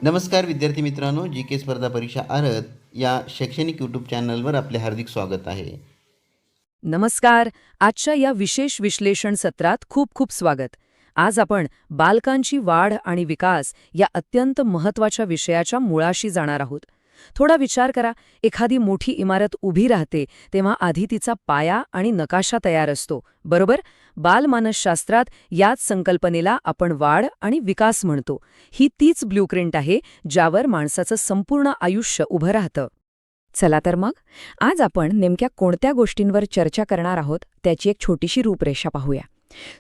नमस्कार विद्यार्थी मित्रांनो, जी के स्पर्धा परीक्षा आरत या शैक्षणिक यूट्यूब चॅनलवर आपले हार्दिक स्वागत आहे. नमस्कार. आजच्या या विशेष विश्लेषण सत्रात खूप खूप स्वागत. आज आपण बालकांची वाढ आणि विकास या अत्यंत महत्त्वाच्या विषयाच्या मुळाशी जाणार आहोत. थोडा विचार करा, एखादी मोठी इमारत उभी राहते तेव्हा आधी तिचा पाया आणि नकाशा तयार असतो, बरोबर? बालमानसशास्त्रात याच संकल्पनेला आपण वाढ आणि विकास म्हणतो. ही तीच ब्ल्यूप्रिंट आहे ज्यावर माणसाचं संपूर्ण आयुष्य उभं राहतं. चला तर मग, आज आपण नेमक्या कोणत्या गोष्टींवर चर्चा करणार आहोत त्याची एक छोटीशी रूपरेषा पाहूया.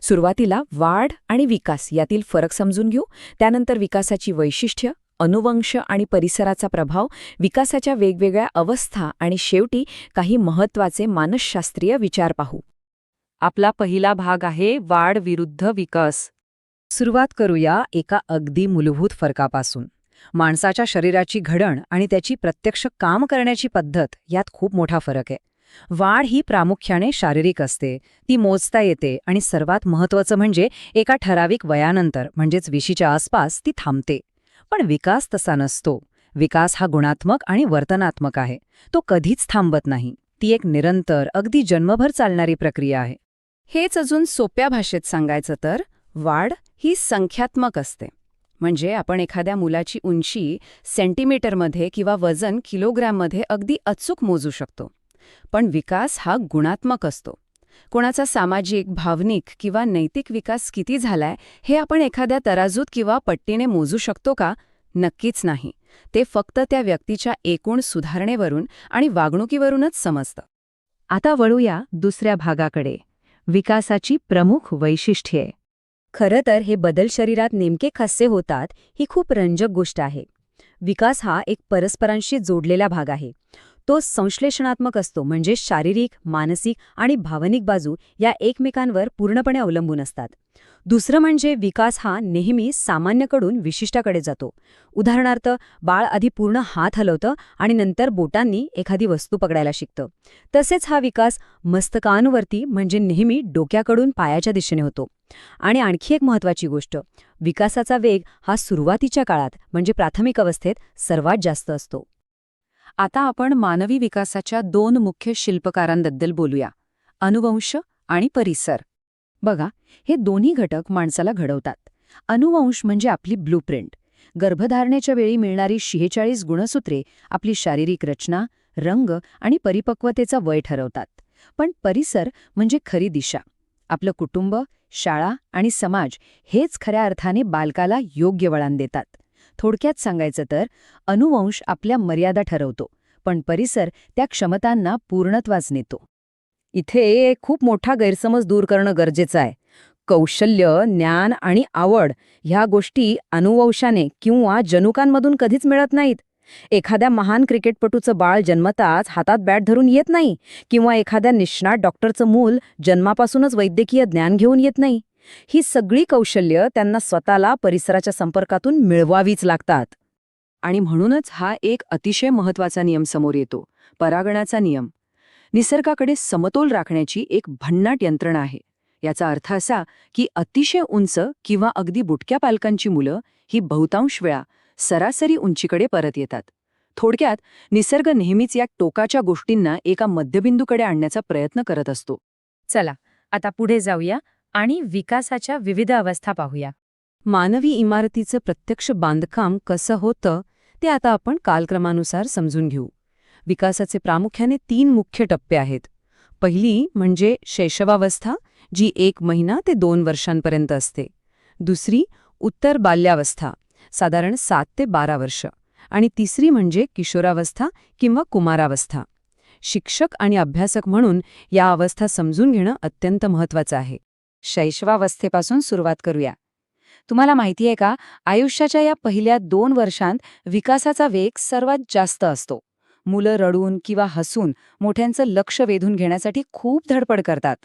सुरुवातीला वाढ आणि विकास यातील फरक समजून घेऊ, त्यानंतर विकासाची वैशिष्ट्य, अनुवंश आणि परिसराचा प्रभाव, विकासाच्या वेगवेगळ्या अवस्था आणि शेवटी काही महत्त्वाचे मानसशास्त्रीय विचार पाहू. आपला पहिला भाग आहे वाढ विरुद्ध विकास. सुरुवात करूया एका अगदी मूलभूत फरकापासून. माणसाच्या शरीराची घडण आणि त्याची प्रत्यक्ष काम करण्याची पद्धत यात खूप मोठा फरक आहे. वाढ ही प्रामुख्याने शारीरिक असते, ती मोजता येते आणि सर्वात महत्त्वाचं म्हणजे एका ठराविक वयानंतर म्हणजेच 20च्या आसपास ती थांबते. पण विकास तसा नसतो. विकास हा गुणात्मक आणि वर्तनात्मक आहे. तो कधीच थांबत नाही. ती एक निरंतर, अगदी जन्मभर चालणारी प्रक्रिया आहे. हेच अजून सोप्या भाषेत सांगायचं तर वाढ ही संख्यात्मक असते. म्हणजे आपण एखाद्या मुलाची उंची सेंटीमीटरमध्ये किंवा वजन किलोग्रॅममध्ये अगदी अचूक मोजू शकतो. पण विकास हा गुणात्मक असतो. कोणाचा सामाजिक, भावनिक किंवा नैतिक विकास किती झालाय हे आपण एखाद्या तराजूत किंवा पट्टीने मोजू शकतो का? नक्कीच नाही. ते फक्त त्या व्यक्तीच्या एकूण सुधारणेवरून आणि वागणुकीवरूनच समजतं. आता वळूया दुसऱ्या भागाकडे, विकासाची प्रमुख वैशिष्ट्ये. खरं तर हे बदल शरीरात नेमके कसे होतात ही खूप रंजक गोष्ट आहे. विकास हा एक परस्परांशी जोडलेला भाग आहे. तो संश्लेषणात्मक असतो, म्हणजे शारीरिक, मानसिक आणि भावनिक बाजू या एकमेकांवर पूर्णपणे अवलंबून असतात. दुसरं म्हणजे विकास हा नेहमी सामान्यकडून विशिष्टाकडे जातो. उदाहरणार्थ, बाळ आधी पूर्ण हात हलवतं आणि नंतर बोटांनी एखादी वस्तू पकडायला शिकतं. तसेच हा विकास मस्तकानुवर्ती, म्हणजे नेहमी डोक्याकडून पायाच्या दिशेने होतो. आणि आणखी एक महत्त्वाची गोष्ट, विकासाचा वेग हा सुरुवातीच्या काळात म्हणजे प्राथमिक अवस्थेत सर्वात जास्त असतो. आता आपण मानवी विकासाच्या दोन मुख्य शिल्पकारांबद्दल बोलूया, अनुवंश आणि परिसर. बघा, हे दोन्ही घटक माणसाला घडवतात. अनुवंश म्हणजे आपली ब्लूप्रिंट. गर्भधारणेच्या वेळी मिळणारी 46 गुणसूत्रे आपली शारीरिक रचना, रंग आणि परिपक्वतेचा वय ठरवतात. पण परिसर म्हणजे खरी दिशा. आपलं कुटुंब, शाळा आणि समाज हेच खऱ्या अर्थाने बालकाला योग्य वळण देतात. थोडक्यात सांगायचं तर अनुवंश आपल्या मर्यादा ठरवतो, पण परिसर त्या क्षमतांना पूर्णत्वास नेतो. इथे एक खूप मोठा गैरसमज दूर करणं गरजेचं आहे. कौशल्य, ज्ञान आणि आवड ह्या गोष्टी अनुवंशाने किंवा जनुकांमधून कधीच मिळत नाहीत. एखाद्या महान क्रिकेटपटूचं बाळ जन्मताच हातात बॅट धरून येत नाही, किंवा एखाद्या निष्णात डॉक्टरचं मूल जन्मापासूनच वैद्यकीय ज्ञान घेऊन येत नाही. ही सगळी कौशल्य त्यांना स्वतःला परिसराच्या संपर्कातून मिळवावीच लागतात. आणि म्हणूनच हा एक अतिशय महत्त्वाचा नियम समोर येतो, परागणाचा नियम. निसर्गाकडे समतोल राखण्याची एक भन्नाट यंत्रणा आहे. याचा अर्थ असा की अतिशय उंच किंवा अगदी बुटक्या पालकांची मुलं ही बहुतांश वेळा सरासरी उंचीकडे परत येतात. थोडक्यात, निसर्ग नेहमीच या टोकाच्या गोष्टींना एका मध्यबिंदूकडे आणण्याचा प्रयत्न करत असतो. चला, आता पुढे जाऊया आणि विकासाच्या विविध अवस्था पाहूया. मानवी इमारतीचं प्रत्यक्ष बांधकाम कसं होतं ते आता आपण कालक्रमानुसार समजून घेऊ. विकासाचे प्रामुख्याने 3 मुख्य टप्पे आहेत. पहिली म्हणजे शैशवावस्था, जी 1 महिना ते 2 वर्षांपर्यंत असते. दुसरी उत्तर बाल्यावस्था, साधारण 7 ते 12 वर्ष. आणि तिसरी म्हणजे किशोरावस्था किंवा कुमारावस्था. शिक्षक आणि अभ्यासक म्हणून या अवस्था समजून घेणं अत्यंत महत्त्वाचं आहे. शैशवावस्थेपासून सुरुवात करूया. तुम्हाला माहिती आहे का, आयुष्याच्या या पहिल्या 2 वर्षांत विकासाचा वेग सर्वात जास्त असतो. मुलं रडून किंवा हसून मोठ्यांचं लक्ष वेधून घेण्यासाठी खूप धडपड करतात.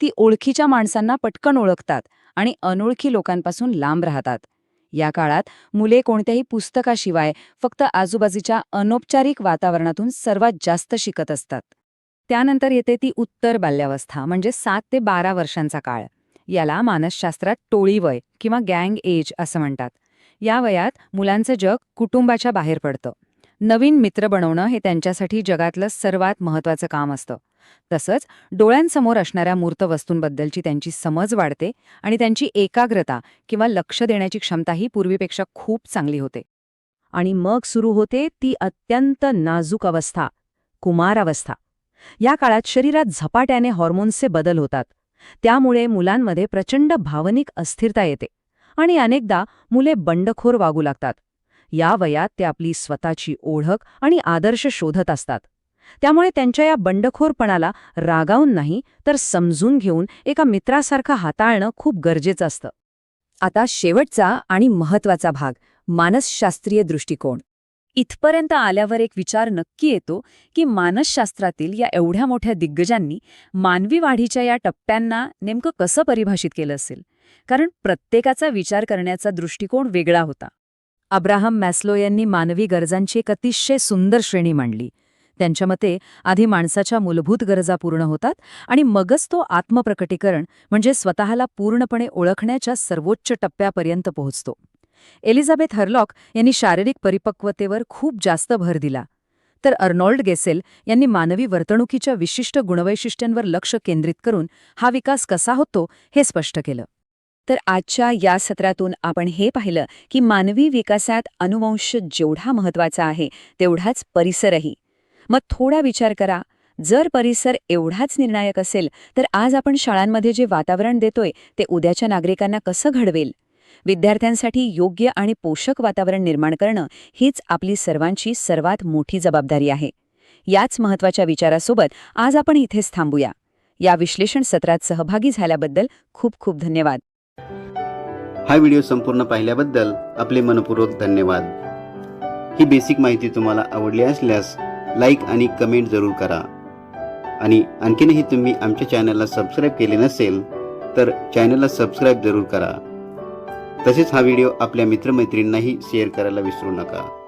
ती ओळखीच्या माणसांना पटकन ओळखतात आणि अनोळखी लोकांपासून लांब राहतात. या काळात मुले कोणत्याही पुस्तकाशिवाय फक्त आजूबाजूच्या अनौपचारिक वातावरणातून सर्वात जास्त शिकत असतात. त्यानंतर येते ती उत्तर बाल्यावस्था, म्हणजे 7 ते 12 वर्षांचा काळ. याला मानसशास्त्रात टोळी वय किंवा गँग एज असं म्हणतात. या वयात मुलांचं जग कुटुंबाच्या बाहेर पडतं. नवीन मित्र बनवणं हे त्यांच्यासाठी जगातलं सर्वात महत्त्वाचं काम असतं. तसंच डोळ्यांसमोर असणाऱ्या मूर्त वस्तूंबद्दलची त्यांची समज वाढते आणि त्यांची एकाग्रता किंवा लक्ष देण्याची क्षमताही पूर्वीपेक्षा खूप चांगली होते. आणि मग सुरू होते ती अत्यंत नाजूक अवस्था, कुमारावस्था. या काळात शरीरात झपाट्याने हॉर्मोन्सचे बदल होतात. त्यामुळे मुलांमध्ये प्रचंड भावनिक अस्थिरता येते आणि अनेकदा मुले बंडखोर वागू लागतात. या वयात ते आपली स्वतःची ओळख आणि आदर्श शोधत असतात. त्यामुळे त्यांच्या या बंडखोरपणाला रागावून नाही तर समजून घेऊन एका मित्रासारखं हाताळणं खूप गरजेचं असतं. आता शेवटचा आणि महत्त्वाचा भाग, मानसशास्त्रीय दृष्टिकोन. इथपर्यंत आल्यावर एक विचार नक्की येतो की मानसशास्त्रातील या एवढ्या मोठ्या दिग्गजांनी मानवी वाढीच्या या टप्प्यांना नेमकं कसं परिभाषित केलं असेल, कारण प्रत्येकाचा विचार करण्याचा दृष्टिकोन वेगळा होता. अब्राहम मॅस्लो यांनी मानवी गरजांची एक अतिशय सुंदर श्रेणी मांडली. त्यांच्या मते आधी माणसाच्या मूलभूत गरजा पूर्ण होतात आणि मगच तो आत्मप्रकटीकरण म्हणजे स्वतःला पूर्णपणे ओळखण्याच्या सर्वोच्च टप्प्यापर्यंत पोहोचतो. एलिझाबेथ हर्लॉक यांनी शारीरिक परिपक्वतेवर खूप जास्त भर दिला, तर अर्नॉल्ड गेसेल यांनी मानवी वर्तणुकीच्या विशिष्ट गुणवैशिष्ट्यांवर लक्ष केंद्रित करून हा विकास कसा होतो हे स्पष्ट केलं. तर आजच्या या सत्रातून आपण हे पाहिलं की मानवी विकासात अनुवंश जेवढा महत्त्वाचा आहे तेवढाच परिसरही. मग थोडा विचार करा, जर परिसर एवढाच निर्णायक असेल तर आज आपण शाळांमध्ये जे वातावरण देतोय ते उद्याच्या नागरिकांना कसं घडवेल? विद्यार्थ्यांसाठी योग्य आणि पोषक वातावरण निर्माण करणं हीच आपली सर्वांची सर्वात मोठी जबाबदारी आहे. याच महत्त्वाच्या विचारासोबत आज आपण इथेच थांबूया. या विश्लेषण सत्रात सहभागी झाल्याबद्दल खूप खूप धन्यवाद. हा व्हिडिओ संपूर्ण पाहिल्याबद्दल आपले मनपूर्वक धन्यवाद. ही बेसिक माहिती तुम्हाला आवडली असल्यास लाईक आणि कमेंट जरूर करा. आणि आणखीनही तुम्ही आमच्या चॅनलला सबस्क्राईब केले नसेल तर चॅनलला सबस्क्राईब जरूर करा. तसेच हा व्हिडिओ आपल्या मित्रमैत्रिणींनाही शेअर करायला विसरू नका.